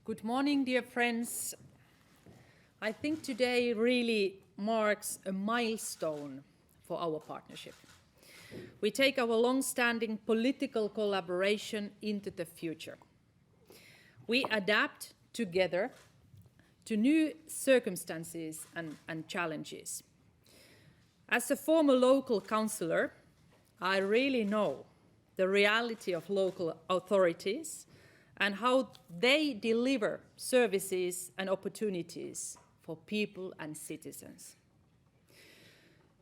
Good morning, dear friends. I think today really marks a milestone for our partnership. We take our long-standing political collaboration into the future. We adapt together to new circumstances and challenges. As a former local councillor, I really know the reality of local authorities and how they deliver services and opportunities for people and citizens.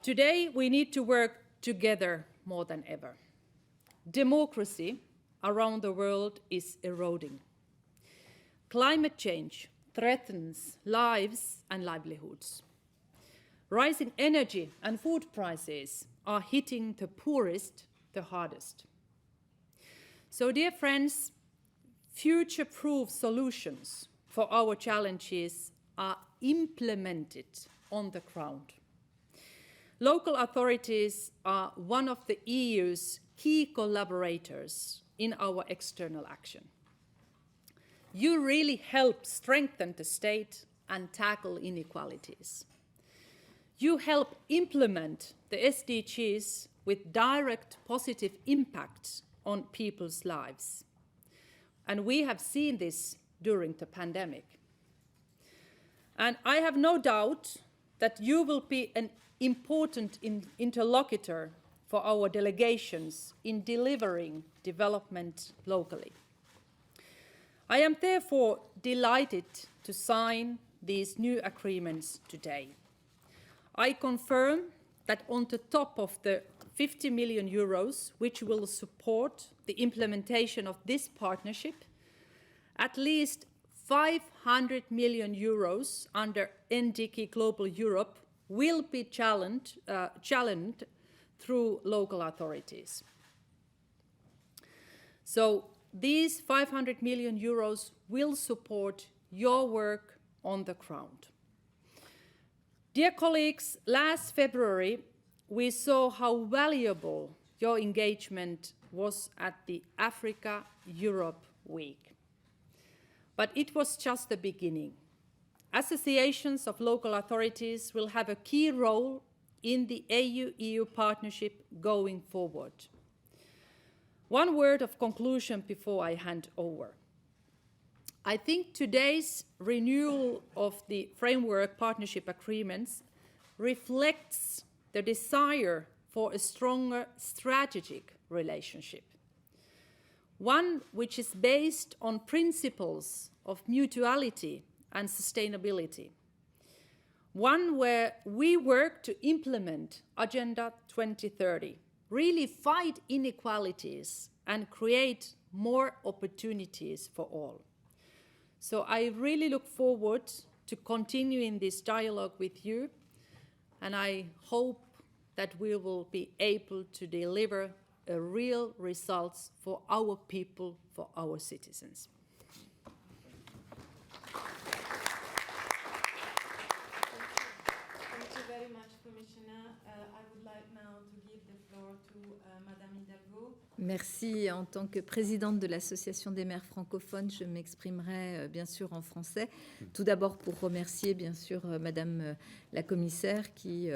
Today, we need to work together more than ever. Democracy around the world is eroding. Climate change threatens lives and livelihoods. Rising energy and food prices are hitting the poorest the hardest. So, dear friends, future-proof solutions for our challenges are implemented on the ground. Local authorities are one of the EU's key collaborators in our external action. You really help strengthen the state and tackle inequalities. You help implement the SDGs with direct positive impact on people's lives. And we have seen this during the pandemic. And I have no doubt that you will be an important interlocutor for our delegations in delivering development locally. I am therefore delighted to sign these new agreements today. I confirm that on the top of the 50 million euros, which will support the implementation of this partnership, at least 500 million euros under NDC Global Europe will be challenged through local authorities. So these 500 million euros will support your work on the ground. Dear colleagues, last February, we saw how valuable your engagement was at the Africa-Europe Week. But it was just the beginning. Associations of local authorities will have a key role in the AU-EU partnership going forward. One word of conclusion before I hand over. I think today's renewal of the Framework Partnership agreements reflects the desire for a stronger strategic relationship. One which is based on principles of mutuality and sustainability. One where we work to implement Agenda 2030, really fight inequalities and create more opportunities for all. So I really look forward to continuing this dialogue with you, and I hope that we will be able to deliver real results for our people, for our citizens. Thank you very much, Commissioner. I would like now to give the floor to Madame Hidalgo. Merci. En tant que présidente de l'Association des maires francophones, je m'exprimerai bien sûr en français. Tout d'abord pour remercier bien sûr Madame la commissaire qui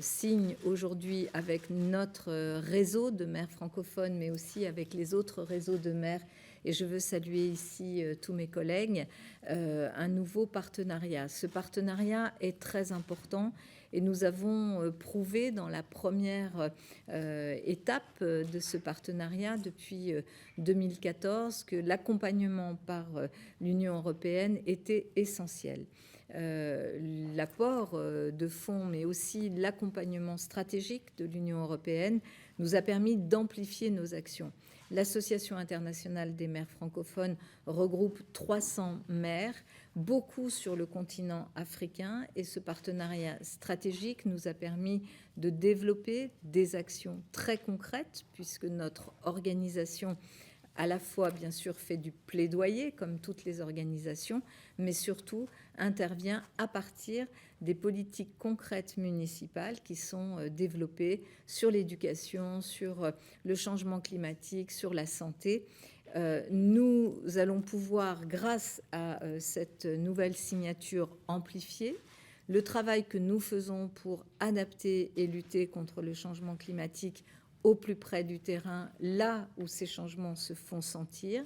signe aujourd'hui avec notre réseau de maires francophones, mais aussi avec les autres réseaux de maires. Et je veux saluer ici tous mes collègues, un nouveau partenariat. Ce partenariat est très important et nous avons prouvé dans la première étape de ce partenariat depuis 2014 que l'accompagnement par l'Union européenne était essentiel. L'apport de fonds, mais aussi l'accompagnement stratégique de l'Union européenne nous a permis d'amplifier nos actions. L'Association internationale des maires francophones regroupe 300 maires, beaucoup sur le continent africain, et ce partenariat stratégique nous a permis de développer des actions très concrètes, puisque notre organisation à la fois, bien sûr, fait du plaidoyer, comme toutes les organisations, mais surtout intervient à partir des politiques concrètes municipales qui sont développées sur l'éducation, sur le changement climatique, sur la santé. Nous allons pouvoir, grâce à cette nouvelle signature, amplifier le travail que nous faisons pour adapter et lutter contre le changement climatique au plus près du terrain, là où ces changements se font sentir,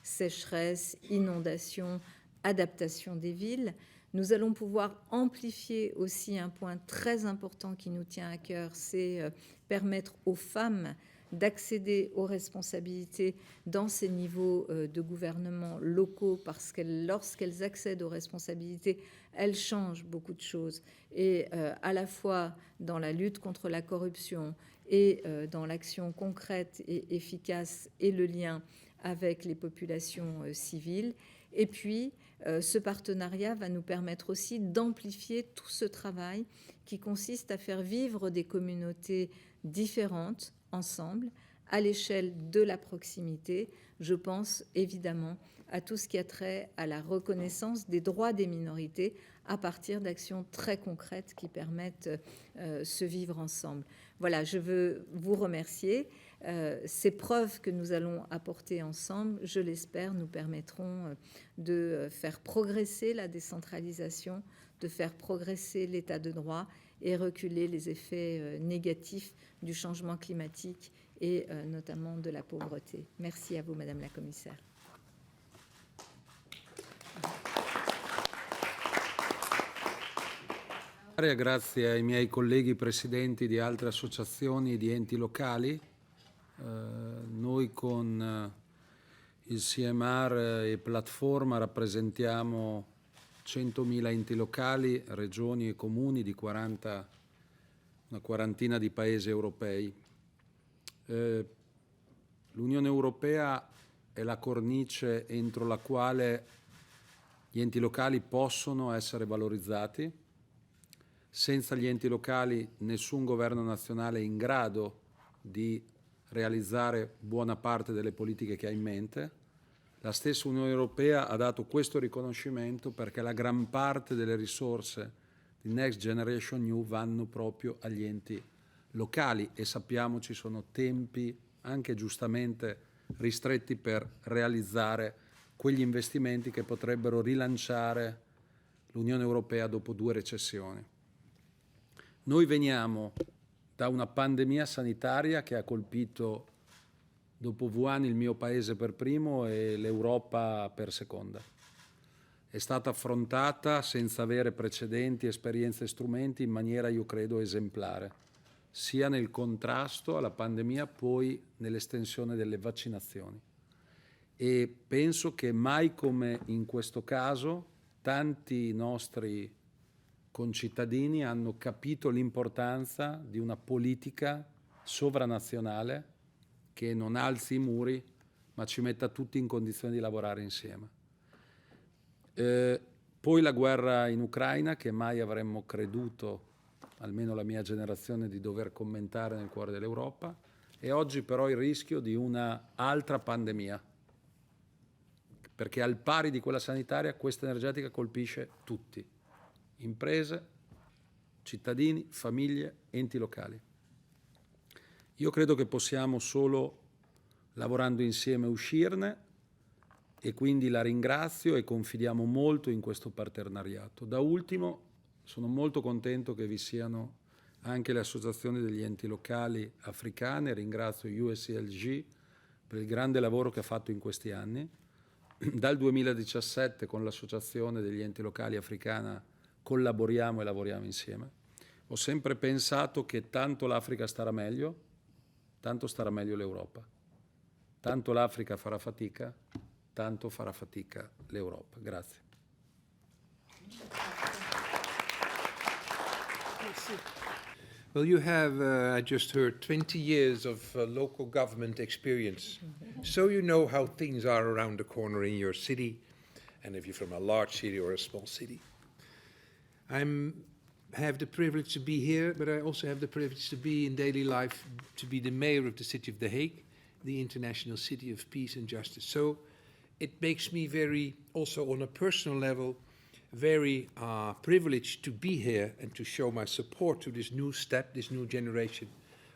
sécheresse, inondations, adaptation des villes. Nous allons pouvoir amplifier aussi un point très important qui nous tient à cœur, c'est permettre aux femmes d'accéder aux responsabilités dans ces niveaux de gouvernement locaux, parce que lorsqu'elles accèdent aux responsabilités, elles changent beaucoup de choses, et à la fois dans la lutte contre la corruption et dans l'action concrète et efficace et le lien avec les populations civiles. Et puis, ce partenariat va nous permettre aussi d'amplifier tout ce travail qui consiste à faire vivre des communautés différentes ensemble, à l'échelle de la proximité. Je pense évidemment à tout ce qui a trait à la reconnaissance des droits des minorités à partir d'actions très concrètes qui permettent ce vivre ensemble. Voilà, je veux vous remercier. Ces preuves que nous allons apporter ensemble, je l'espère, nous permettront de faire progresser la décentralisation, de faire progresser l'état de droit et reculer les effets négatifs du changement climatique et notamment de la pauvreté. Merci à vous, Madame la Commissaire. Grazie ai miei colleghi presidenti di altre associazioni e di enti locali. Noi con il CMR e Platforma rappresentiamo 100.000 enti locali, regioni e comuni di una quarantina di paesi europei. L'Unione Europea è la cornice entro la quale gli enti locali possono essere valorizzati. Senza gli enti locali nessun governo nazionale è in grado di realizzare buona parte delle politiche che ha in mente. La stessa Unione Europea ha dato questo riconoscimento perché la gran parte delle risorse di Next Generation EU vanno proprio agli enti locali e sappiamo ci sono tempi anche giustamente ristretti per realizzare quegli investimenti che potrebbero rilanciare l'Unione Europea dopo 2 recessioni. Noi veniamo da una pandemia sanitaria che ha colpito dopo Wuhan il mio paese per primo e l'Europa per seconda. È stata affrontata senza avere precedenti, esperienze e strumenti in maniera, io credo, esemplare, sia nel contrasto alla pandemia, poi nell'estensione delle vaccinazioni. E penso che mai come in questo caso tanti nostri concittadini hanno capito l'importanza di una politica sovranazionale che non alzi i muri ma ci metta tutti in condizione di lavorare insieme. Poi la guerra in Ucraina, che mai avremmo creduto, almeno la mia generazione, di dover commentare nel cuore dell'Europa, e oggi però il rischio di una altra pandemia, perché al pari di quella sanitaria questa energetica colpisce tutti. Imprese, cittadini, famiglie, enti locali. Io credo che possiamo solo lavorando insieme uscirne e quindi la ringrazio e confidiamo molto in questo partenariato. Da ultimo, sono molto contento che vi siano anche le associazioni degli enti locali africane, ringrazio USCLG per il grande lavoro che ha fatto in questi anni. Dal 2017 con l'associazione degli enti locali africana collaboriamo e lavoriamo insieme. Ho sempre pensato che tanto l'Africa starà meglio, tanto starà meglio l'Europa. Tanto l'Africa farà fatica, tanto farà fatica l'Europa. Grazie. Well, you have, I just heard, 20 years of local government experience. So you know how things are around the corner in your city, and if you're from a large city or a small city. I have the privilege to be here, but I also have the privilege to be in daily life, to be the mayor of the city of The Hague, the international city of peace and justice. So it makes me very, also on a personal level, very privileged to be here and to show my support to this new step, this new generation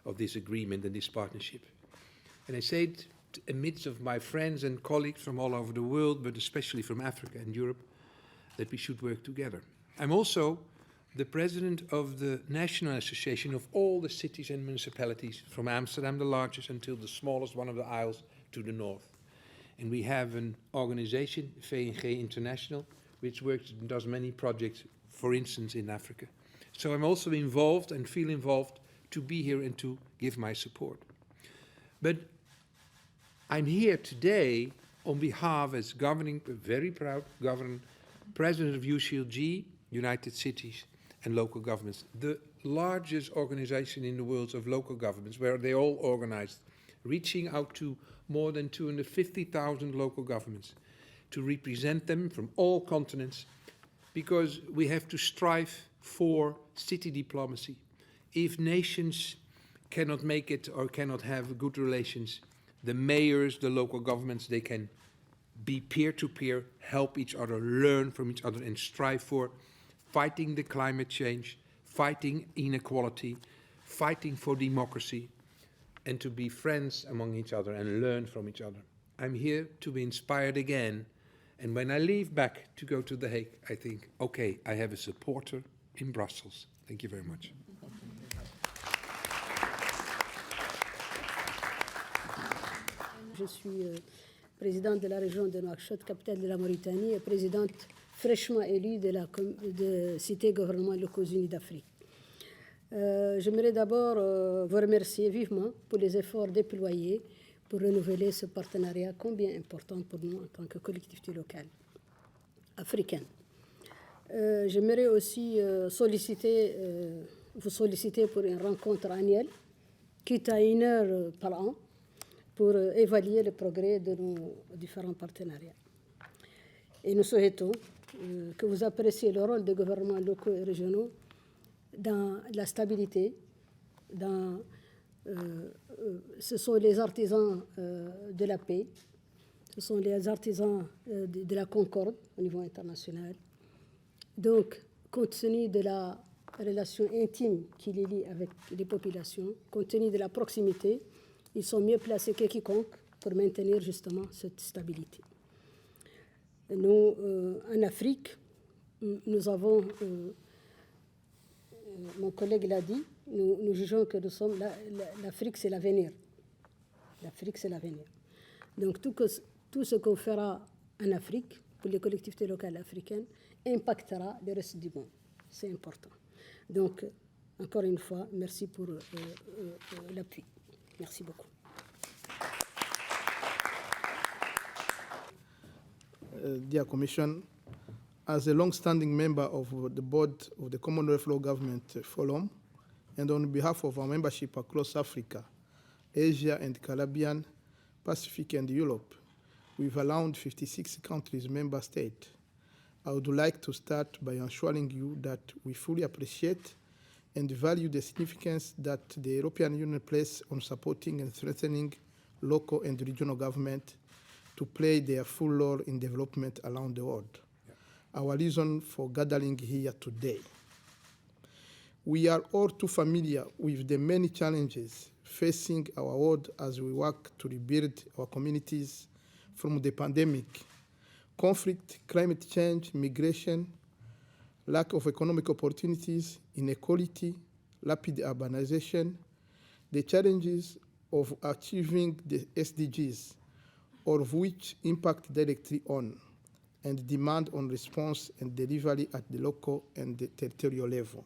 of this agreement and this partnership. And I say it amidst of my friends and colleagues from all over the world, but especially from Africa and Europe, that we should work together. I'm also the president of the National Association of all the cities and municipalities, from Amsterdam, the largest, until the smallest one of the isles to the north. And we have an organization, VNG International, which works and does many projects, for instance, in Africa. So I'm also involved and feel involved to be here and to give my support. But I'm here today on behalf as governing, very proud governing, president of UCLG, United Cities and Local Governments, the largest organization in the world of local governments, where they all organized, reaching out to more than 250,000 local governments to represent them from all continents, because we have to strive for city diplomacy. If nations cannot make it or cannot have good relations, the mayors, the local governments, they can be peer-to-peer, help each other, learn from each other, and strive for fighting the climate change, fighting inequality, fighting for democracy, and to be friends among each other and learn from each other. I'm here to be inspired again, and when I leave back to go to The Hague, I think, okay, I have a supporter in Brussels. Thank you very much. Je suis présidente de la région de Nouakchott, capitale de la Mauritanie, et présidente fraîchement élue de la Cité gouvernement locaux unis d'Afrique. J'aimerais d'abord vous remercier vivement pour les efforts déployés pour renouveler ce partenariat combien important pour nous en tant que collectivité locale africaine. J'aimerais aussi vous solliciter pour une rencontre annuelle, quitte à 1 heure par an, pour évaluer le progrès de nos différents partenariats. Et nous souhaitons que vous appréciez le rôle des gouvernements locaux et régionaux dans la stabilité, ce sont les artisans de la paix, ce sont les artisans de la concorde au niveau international. Donc, compte tenu de la relation intime qui les lie avec les populations, compte tenu de la proximité, ils sont mieux placés que quiconque pour maintenir justement cette stabilité. Nous, en Afrique, nous avons, mon collègue l'a dit, nous jugeons que l'Afrique, c'est l'avenir. L'Afrique, c'est l'avenir. Donc, tout ce qu'on fera en Afrique, pour les collectivités locales africaines, impactera le reste du monde. C'est important. Donc, encore une fois, merci pour l'appui. Merci beaucoup. Dear Commission, as a long-standing member of the board of the Commonwealth Law Government Forum, and on behalf of our membership across Africa, Asia and Caribbean, Pacific and Europe, with around 56 countries member states, I would like to start by assuring you that we fully appreciate and value the significance that the European Union places on supporting and strengthening local and regional government to play their full role in development around the world. Yeah. Our reason for gathering here today. We are all too familiar with the many challenges facing our world as we work to rebuild our communities from the pandemic, conflict, climate change, migration, lack of economic opportunities, inequality, rapid urbanization, the challenges of achieving the SDGs, all of which impact directly on and demand on response and delivery at the local and the territorial level.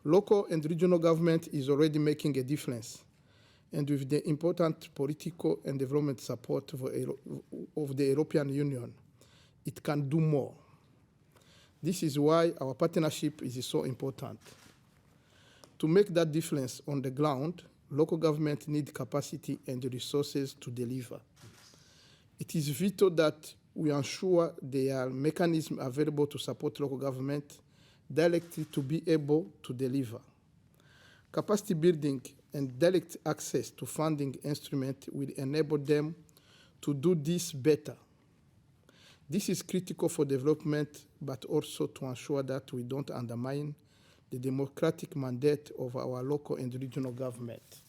Local and regional government is already making a difference, and with the important political and development support of the European Union, it can do more. This is why our partnership is so important. To make that difference on the ground, local government need capacity and resources to deliver. It is vital that we ensure there are mechanisms available to support local government directly to be able to deliver. Capacity building and direct access to funding instruments will enable them to do this better. This is critical for development, but also to ensure that we don't undermine the democratic mandate of our local and regional government.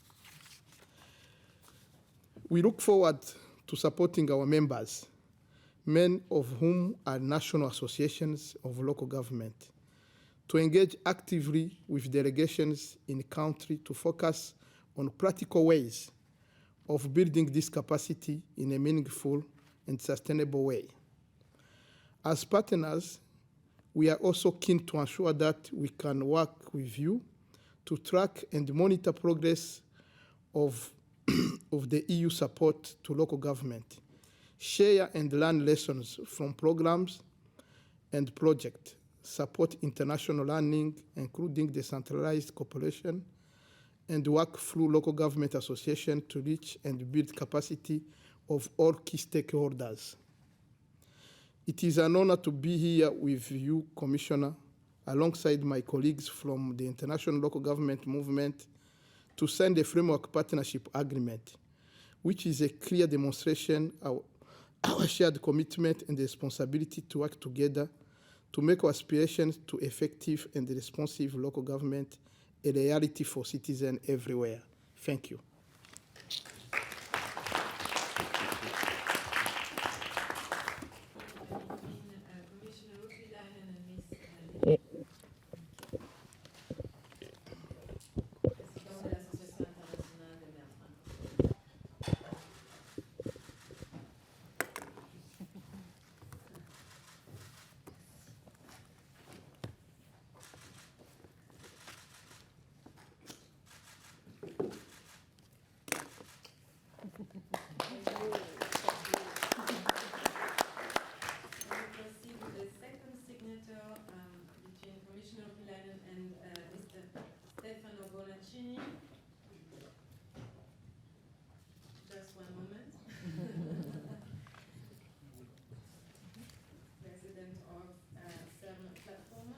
We look forward to supporting our members, many of whom are national associations of local government, to engage actively with delegations in country to focus on practical ways of building this capacity in a meaningful and sustainable way. As partners, we are also keen to ensure that we can work with you to track and monitor progress of the EU support to local government, share and learn lessons from programs and projects, support international learning, including decentralized cooperation, and work through local government associations to reach and build capacity of all key stakeholders. It is an honor to be here with you, Commissioner, alongside my colleagues from the International Local Government Movement, to sign the Framework Partnership Agreement, which is a clear demonstration of our shared commitment and responsibility to work together to make our aspirations to effective and responsive local government a reality for citizens everywhere. Thank you. Commissioner Urpilainen and Ms. Président de l'Association internationale des maires francophones. We proceed with the second signature between Commissioner Urpilainen and Mr. Stefano Bonaccini. Just one moment. President of CERN Platform.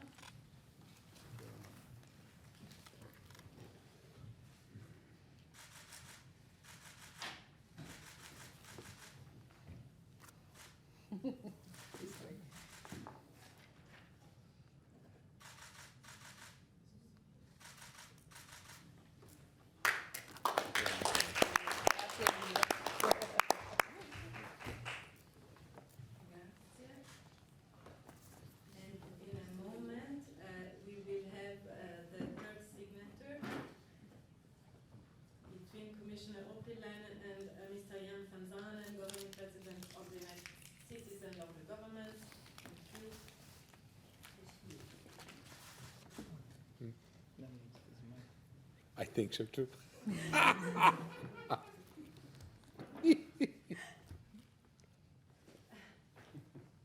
Grazie. And in a moment, we will have the third signature between Commissioner Urpilainen and Mr. Jan van Zanen, Governing President of the United Cities and Local Governments. Thank you. I think so too.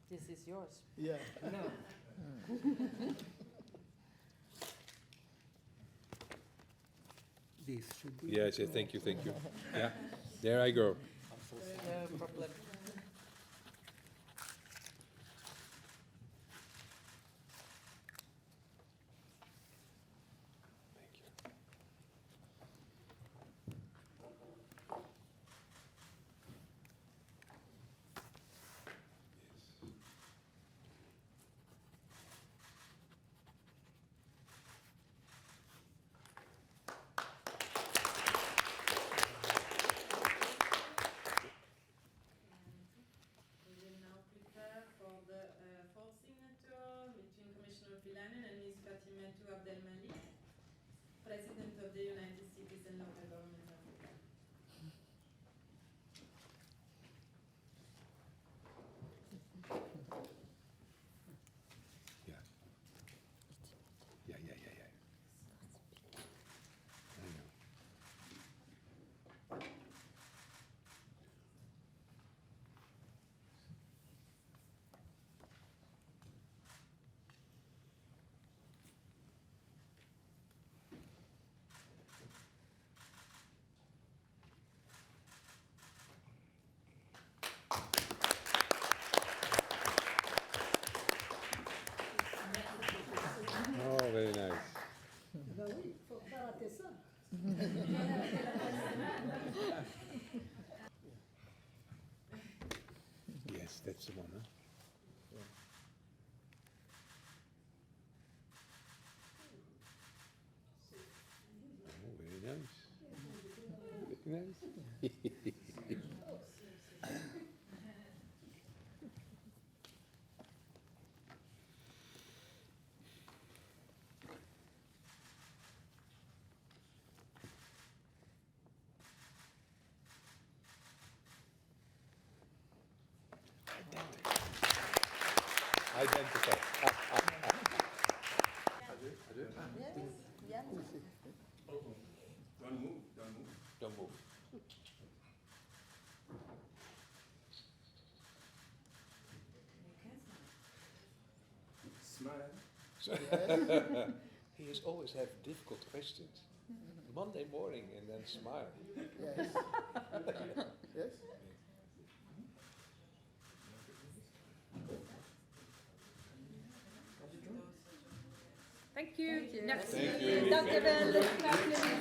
This is yours. Yeah. This should be. Yes, yeah, thank you, thank you. Yeah, there I go. No problem. Thank you. We will now prepare for the fourth signature between Commissioner Urpilainen and Ms. Fatimatou Abdelmalik, President of the United Cities and Local Governments Africa. Yeah. Yeah. I know. Oh, very nice. Ben oui, il faut pas rater ça. Yes, that's the one, huh? Oh, very nice. Very nice. Identical. Don't move. He has always had difficult questions. Monday morning and then smile. Yes. Yes. Thank you. Merci. Thank you. Dank je wel.